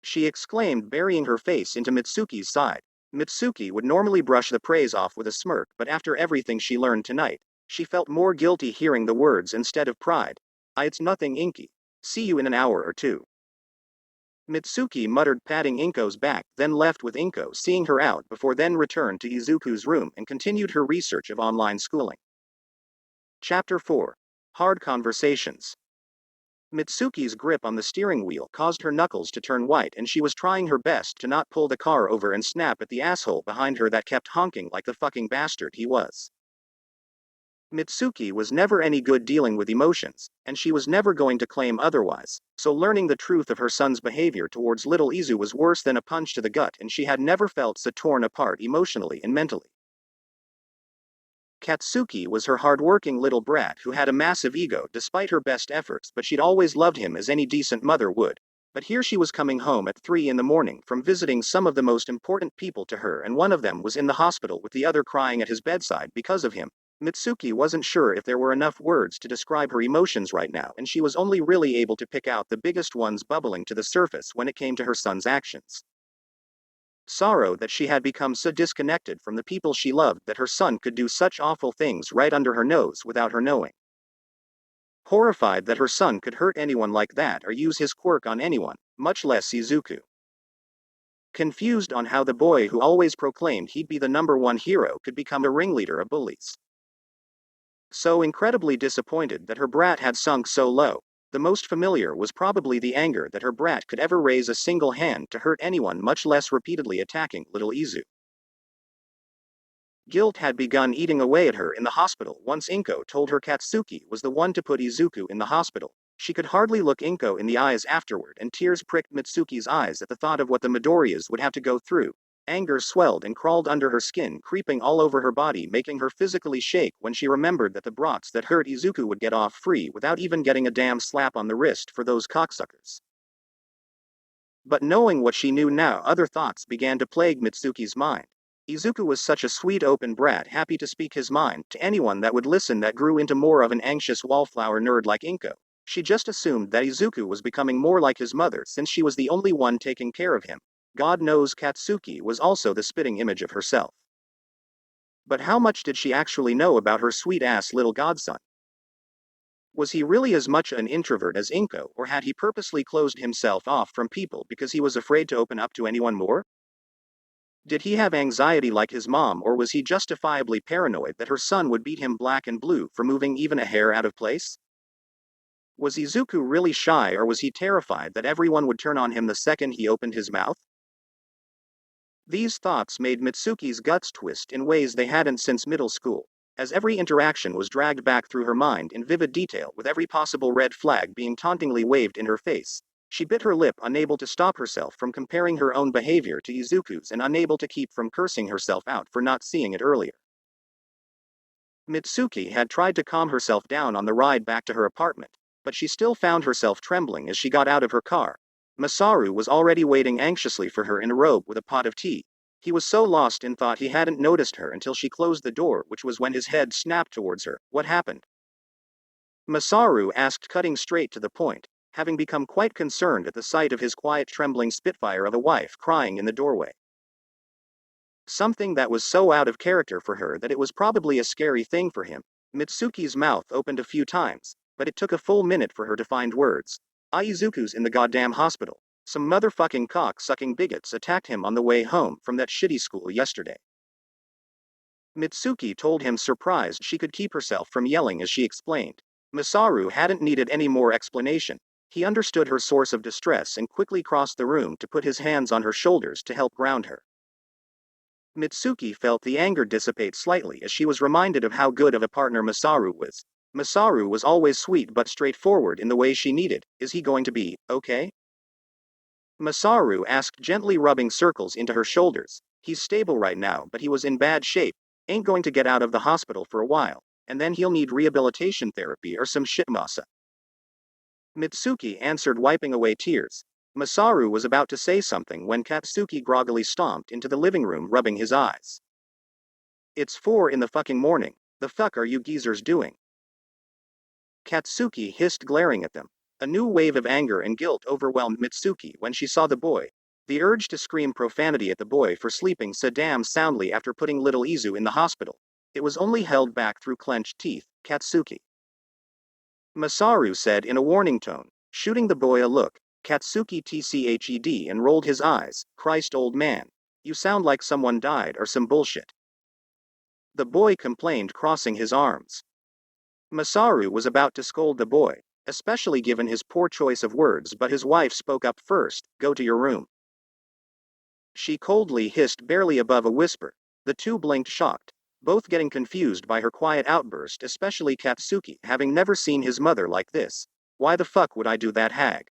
She exclaimed, burying her face into Mitsuki's side. Mitsuki would normally brush the praise off with a smirk, but after everything she learned tonight, she felt more guilty hearing the words instead of pride. It's nothing, Inky. See you in an hour or two. Mitsuki muttered, patting Inko's back, then left with Inko seeing her out before then returned to Izuku's room and continued her research of online schooling. Chapter 4. Hard Conversations. Mitsuki's grip on the steering wheel caused her knuckles to turn white, and she was trying her best to not pull the car over and snap at the asshole behind her that kept honking like the fucking bastard he was. Mitsuki was never any good dealing with emotions, and she was never going to claim otherwise, so learning the truth of her son's behavior towards little Izu was worse than a punch to the gut, and she had never felt so torn apart emotionally and mentally. Katsuki was her hard-working little brat who had a massive ego despite her best efforts, but she'd always loved him as any decent mother would. But here she was coming home at 3 in the morning from visiting some of the most important people to her, and one of them was in the hospital with the other crying at his bedside because of him. Mitsuki wasn't sure if there were enough words to describe her emotions right now, and she was only really able to pick out the biggest ones bubbling to the surface when it came to her son's actions. Sorrow that she had become so disconnected from the people she loved that her son could do such awful things right under her nose without her knowing. Horrified that her son could hurt anyone like that or use his quirk on anyone, much less Izuku. Confused on how the boy who always proclaimed he'd be the #1 hero could become a ringleader of bullies. So incredibly disappointed that her brat had sunk so low. The most familiar was probably the anger that her brat could ever raise a single hand to hurt anyone, much less repeatedly attacking little Izu. Guilt had begun eating away at her in the hospital once Inko told her Katsuki was the one to put Izuku in the hospital. She could hardly look Inko in the eyes afterward, and tears pricked Mitsuki's eyes at the thought of what the Midoriyas would have to go through. Anger swelled and crawled under her skin, creeping all over her body, making her physically shake when she remembered that the brats that hurt Izuku would get off free without even getting a damn slap on the wrist for those cocksuckers. But knowing what she knew now, other thoughts began to plague Mitsuki's mind. Izuku was such a sweet open brat, happy to speak his mind to anyone that would listen, that grew into more of an anxious wallflower nerd like Inko. She just assumed that Izuku was becoming more like his mother since she was the only one taking care of him. God knows Katsuki was also the spitting image of herself. But how much did she actually know about her sweet-ass little godson? Was he really as much an introvert as Inko, or had he purposely closed himself off from people because he was afraid to open up to anyone more? Did he have anxiety like his mom, or was he justifiably paranoid that her son would beat him black and blue for moving even a hair out of place? Was Izuku really shy, or was he terrified that everyone would turn on him the second he opened his mouth? These thoughts made Mitsuki's guts twist in ways they hadn't since middle school, as every interaction was dragged back through her mind in vivid detail, with every possible red flag being tauntingly waved in her face. She bit her lip, unable to stop herself from comparing her own behavior to Izuku's and unable to keep from cursing herself out for not seeing it earlier. Mitsuki had tried to calm herself down on the ride back to her apartment, but she still found herself trembling as she got out of her car. Masaru was already waiting anxiously for her in a robe with a pot of tea. He was so lost in thought he hadn't noticed her until she closed the door, which was when his head snapped towards her. What happened? Masaru asked, cutting straight to the point, having become quite concerned at the sight of his quiet, trembling spitfire of a wife crying in the doorway. Something that was so out of character for her that it was probably a scary thing for him. Mitsuki's mouth opened a few times, but it took a full minute for her to find words. Izuku's in the goddamn hospital. Some motherfucking cock-sucking bigots attacked him on the way home from that shitty school yesterday. Mitsuki told him, surprised she could keep herself from yelling as she explained. Masaru hadn't needed any more explanation. He understood her source of distress and quickly crossed the room to put his hands on her shoulders to help ground her. Mitsuki felt the anger dissipate slightly as she was reminded of how good of a partner Masaru was. Masaru was always sweet but straightforward in the way she needed. Is he going to be okay? Masaru asked, gently rubbing circles into her shoulders. He's stable right now, but he was in bad shape. Ain't going to get out of the hospital for a while, and then he'll need rehabilitation therapy or some shit masa. Mitsuki answered, wiping away tears. Masaru was about to say something when Katsuki groggily stomped into the living room, rubbing his eyes. It's 4 in the fucking morning. The fuck are you geezers doing? Katsuki hissed, glaring at them. A new wave of anger and guilt overwhelmed Mitsuki when she saw the boy. The urge to scream profanity at the boy for sleeping so damn soundly after putting little Izu in the hospital. It was only held back through clenched teeth. Katsuki, Masaru said in a warning tone, shooting the boy a look. Katsuki tched and rolled his eyes. Christ, old man. You sound like someone died or some bullshit. The boy complained, crossing his arms. Masaru was about to scold the boy, especially given his poor choice of words, but his wife spoke up first. Go to your room. She coldly hissed, barely above a whisper. The two blinked, shocked, both getting confused by her quiet outburst, especially Katsuki, having never seen his mother like this. Why the fuck would I do that, hag?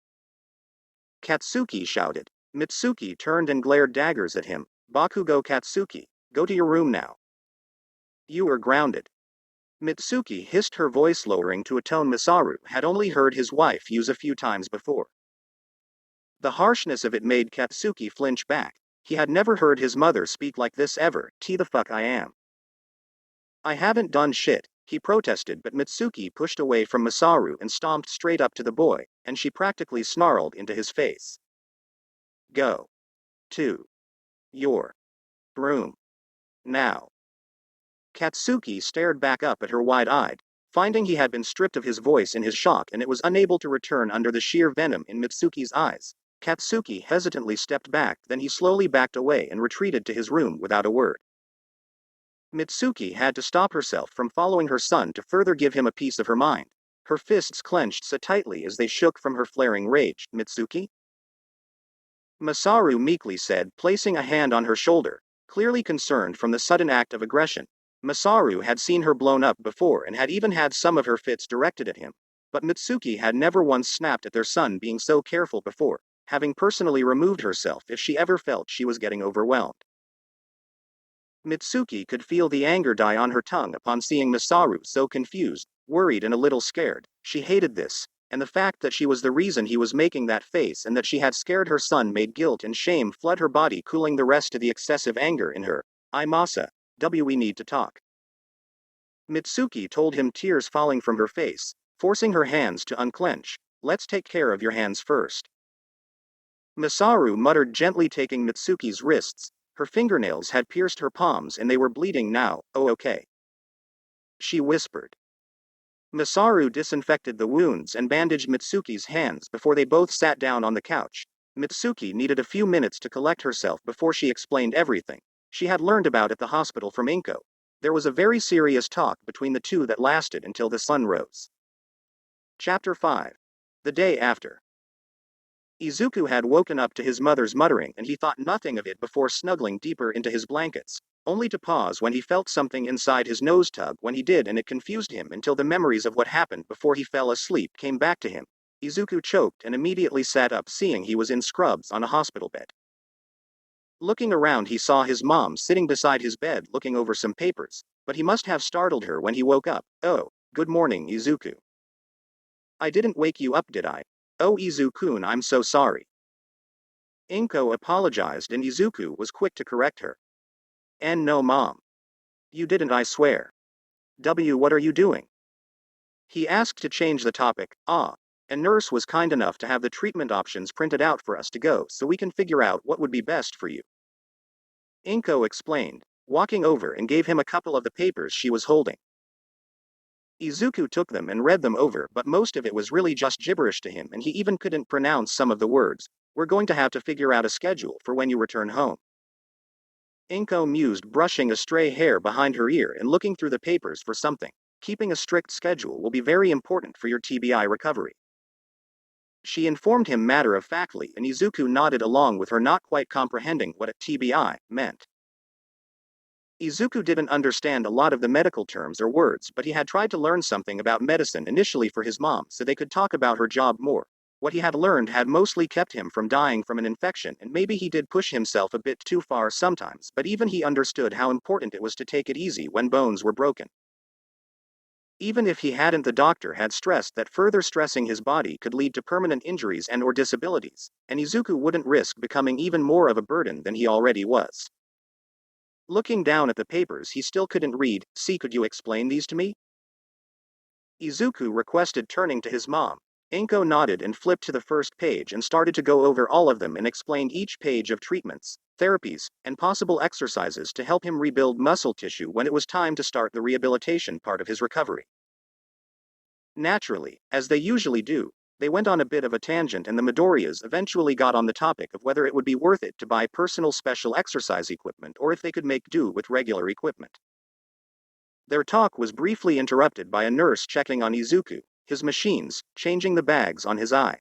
Katsuki shouted. Mitsuki turned and glared daggers at him. Bakugo, Katsuki, go to your room now. You are grounded. Mitsuki hissed, her voice lowering to a tone Masaru had only heard his wife use a few times before. The harshness of it made Katsuki flinch back. He had never heard his mother speak like this ever. The fuck I am. I haven't done shit, he protested, but Mitsuki pushed away from Masaru and stomped straight up to the boy, and she practically snarled into his face. Go. 2. Your room. Now. Katsuki stared back up at her wide-eyed, finding he had been stripped of his voice in his shock and it was unable to return under the sheer venom in Mitsuki's eyes. Katsuki hesitantly stepped back, then he slowly backed away and retreated to his room without a word. Mitsuki had to stop herself from following her son to further give him a piece of her mind. Her fists clenched so tightly as they shook from her flaring rage. Mitsuki? Masaru meekly said, placing a hand on her shoulder, clearly concerned from the sudden act of aggression. Masaru had seen her blown up before and had even had some of her fits directed at him. But Mitsuki had never once snapped at their son being so careful before, having personally removed herself if she ever felt she was getting overwhelmed. Mitsuki could feel the anger die on her tongue upon seeing Masaru so confused, worried and a little scared. She hated this, and the fact that she was the reason he was making that face and that she had scared her son made guilt and shame flood her body, cooling the rest of the excessive anger in her. Masa, we need to talk. Mitsuki told him, tears falling from her face, forcing her hands to unclench. Let's take care of your hands first. Masaru muttered, gently taking Mitsuki's wrists. Her fingernails had pierced her palms and they were bleeding now. Oh, okay, she whispered. Masaru disinfected the wounds and bandaged Mitsuki's hands before they both sat down on the couch. Mitsuki needed a few minutes to collect herself before she explained everything she had learned about at the hospital from Inko. There was a very serious talk between the two that lasted until the sun rose. Chapter 5. The day after. Izuku had woken up to his mother's muttering and he thought nothing of it before snuggling deeper into his blankets, only to pause when he felt something inside his nose tug when he did, and it confused him until the memories of what happened before he fell asleep came back to him. Izuku choked and immediately sat up, seeing he was in scrubs on a hospital bed. Looking around, he saw his mom sitting beside his bed looking over some papers, but he must have startled her when he woke up. Oh, good morning, Izuku. I didn't wake you up, did I? Oh, Izuku-kun, I'm so sorry. Inko apologized and Izuku was quick to correct her. And no, Mom. You didn't, I swear. What are you doing? He asked to change the topic. A nurse was kind enough to have the treatment options printed out for us to go so we can figure out what would be best for you. Inko explained, walking over and gave him a couple of the papers she was holding. Izuku took them and read them over, but most of it was really just gibberish to him and he even couldn't pronounce some of the words. We're going to have to figure out a schedule for when you return home. Inko mused, brushing a stray hair behind her ear and looking through the papers for something. Keeping a strict schedule will be very important for your TBI recovery. She informed him matter-of-factly and Izuku nodded along with her, not quite comprehending what a TBI meant. Izuku didn't understand a lot of the medical terms or words, but he had tried to learn something about medicine initially for his mom so they could talk about her job more. What he had learned had mostly kept him from dying from an infection, and maybe he did push himself a bit too far sometimes, but even he understood how important it was to take it easy when bones were broken. Even if he hadn't, the doctor had stressed that further stressing his body could lead to permanent injuries and or disabilities, and Izuku wouldn't risk becoming even more of a burden than he already was. Looking down at the papers he still couldn't read. Could you explain these to me? Izuku requested, turning to his mom. Inko nodded and flipped to the first page and started to go over all of them and explained each page of treatments, therapies, and possible exercises to help him rebuild muscle tissue when it was time to start the rehabilitation part of his recovery. Naturally, as they usually do, they went on a bit of a tangent and the Midoriyas eventually got on the topic of whether it would be worth it to buy personal special exercise equipment or if they could make do with regular equipment. Their talk was briefly interrupted by a nurse checking on Izuku, his machines, changing the bags on his eye.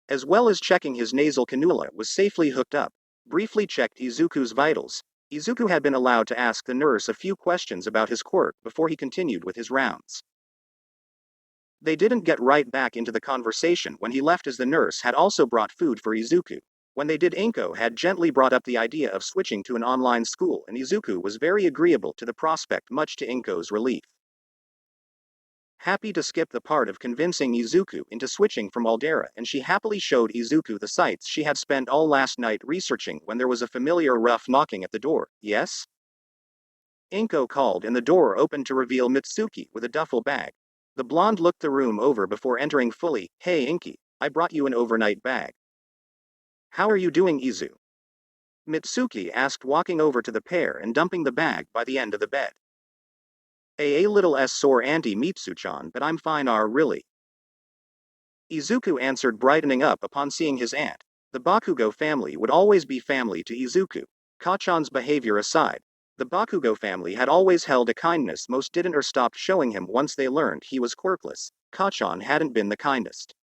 As well as checking his nasal cannula was safely hooked up, briefly checked Izuku's vitals. Izuku had been allowed to ask the nurse a few questions about his quirk before he continued with his rounds. They didn't get right back into the conversation when he left, as the nurse had also brought food for Izuku. When they did, Inko had gently brought up the idea of switching to an online school and Izuku was very agreeable to the prospect, much to Inko's relief. Happy to skip the part of convincing Izuku into switching from Aldera, and she happily showed Izuku the sites she had spent all last night researching when there was a familiar rough knocking at the door. Yes? Inko called and the door opened to reveal Mitsuki with a duffel bag. The blonde looked the room over before entering fully. Hey Inky, I brought you an overnight bag. How are you doing, Izu? Mitsuki asked, walking over to the pair and dumping the bag by the end of the bed. A little sore Auntie Mitsuchan, but I'm fine really. Izuku answered, brightening up upon seeing his aunt. The Bakugo family would always be family to Izuku. Kachan's behavior aside, the Bakugo family had always held a kindness most didn't or stopped showing him once they learned he was quirkless. Kachan hadn't been the kindest.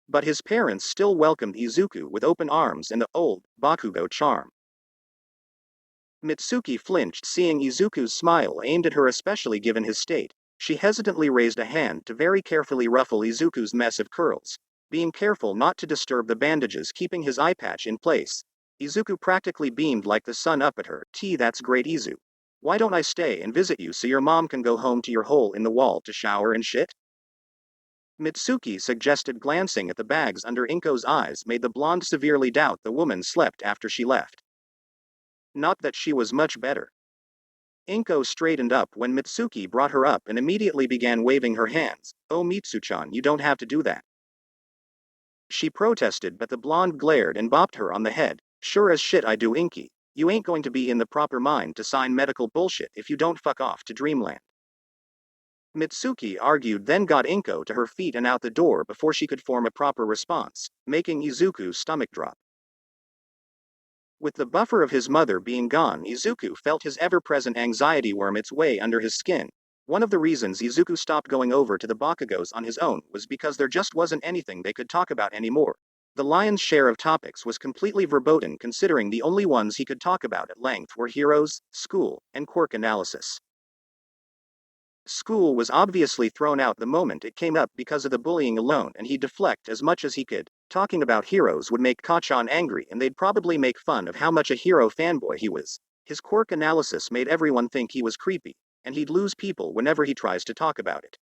But his parents still welcomed Izuku with open arms and the old Bakugo charm. Mitsuki flinched seeing Izuku's smile aimed at her, especially given his state. She hesitantly raised a hand to very carefully ruffle Izuku's mess of curls, being careful not to disturb the bandages keeping his eye patch in place. Izuku practically beamed like the sun up at her. That's great, Izu. Why don't I stay and visit you so your mom can go home to your hole in the wall to shower and shit? Mitsuki suggested, glancing at the bags under Inko's eyes made the blonde severely doubt the woman slept after she left. Not that she was much better. Inko straightened up when Mitsuki brought her up and immediately began waving her hands. Oh Mitsuchan, you don't have to do that. She protested, but the blonde glared and bopped her on the head. Sure as shit I do, Inky. You ain't going to be in the proper mind to sign medical bullshit if you don't fuck off to Dreamland. Mitsuki argued, then got Inko to her feet and out the door before she could form a proper response, making Izuku's stomach drop. With the buffer of his mother being gone, Izuku felt his ever-present anxiety worm its way under his skin. One of the reasons Izuku stopped going over to the Bakugos on his own was because there just wasn't anything they could talk about anymore. The lion's share of topics was completely verboten, considering the only ones he could talk about at length were heroes, school, and quirk analysis. School was obviously thrown out the moment it came up because of the bullying alone, and he'd deflect as much as he could. Talking about heroes would make Kachan angry, and they'd probably make fun of how much a hero fanboy he was. His quirk analysis made everyone think he was creepy, and he'd lose people whenever he tries to talk about it.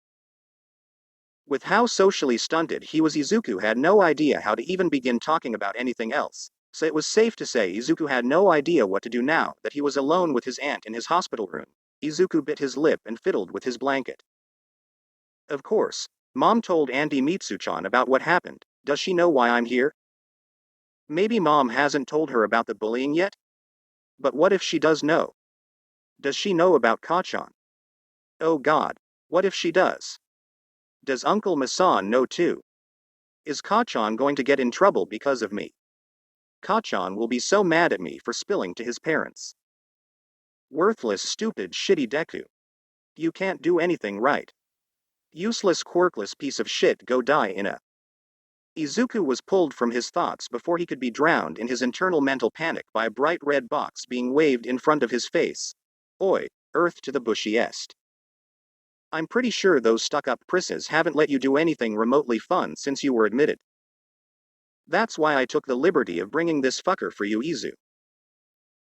With how socially stunted he was, Izuku had no idea how to even begin talking about anything else, so it was safe to say Izuku had no idea what to do now that he was alone with his aunt in his hospital room. Izuku bit his lip and fiddled with his blanket. Of course, Mom told Auntie Mitsuchan about what happened. Does she know why I'm here? Maybe Mom hasn't told her about the bullying yet? But what if she does know? Does she know about Kachan? Oh God, what if she does? Does Uncle Masan know too? Is Kachan going to get in trouble because of me? Kachan will be so mad at me for spilling to his parents. Worthless, stupid, shitty Deku. You can't do anything right. Useless, quirkless piece of shit, go die in a... Izuku was pulled from his thoughts before he could be drowned in his internal mental panic by a bright red box being waved in front of his face. Oi, earth to the bushiest. I'm pretty sure those stuck-up prisses haven't let you do anything remotely fun since you were admitted. That's why I took the liberty of bringing this fucker for you, Izu.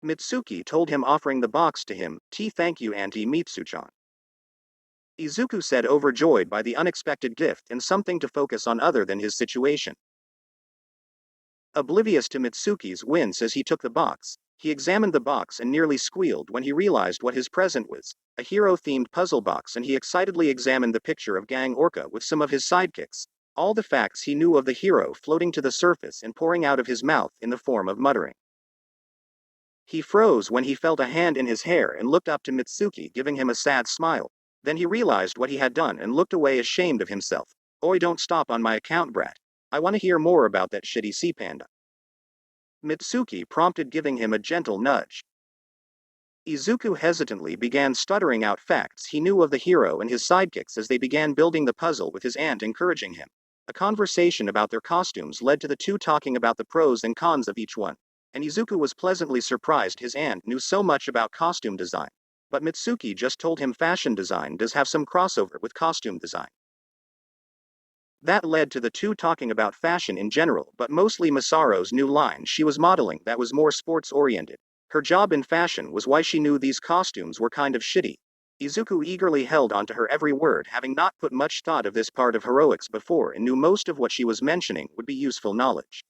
Mitsuki told him, offering the box to him. Thank you, Auntie Mitsuchan. Izuku said, overjoyed by the unexpected gift and something to focus on other than his situation. Oblivious to Mitsuki's wince as he took the box, he examined the box and nearly squealed when he realized what his present was, a hero-themed puzzle box, and he excitedly examined the picture of Gang Orca with some of his sidekicks, all the facts he knew of the hero floating to the surface and pouring out of his mouth in the form of muttering. He froze when he felt a hand in his hair and looked up to Mitsuki, giving him a sad smile. Then he realized what he had done and looked away, ashamed of himself. Oi, don't stop on my account, brat. I want to hear more about that shitty sea panda. Mitsuki prompted, giving him a gentle nudge. Izuku hesitantly began stuttering out facts he knew of the hero and his sidekicks as they began building the puzzle, with his aunt encouraging him. A conversation about their costumes led to the two talking about the pros and cons of each one, and Izuku was pleasantly surprised his aunt knew so much about costume design. But Mitsuki just told him fashion design does have some crossover with costume design. That led to the two talking about fashion in general, but mostly Masaro's new line she was modeling that was more sports-oriented. Her job in fashion was why she knew these costumes were kind of shitty. Izuku eagerly held onto her every word, having not put much thought of this part of heroics before and knew most of what she was mentioning would be useful knowledge.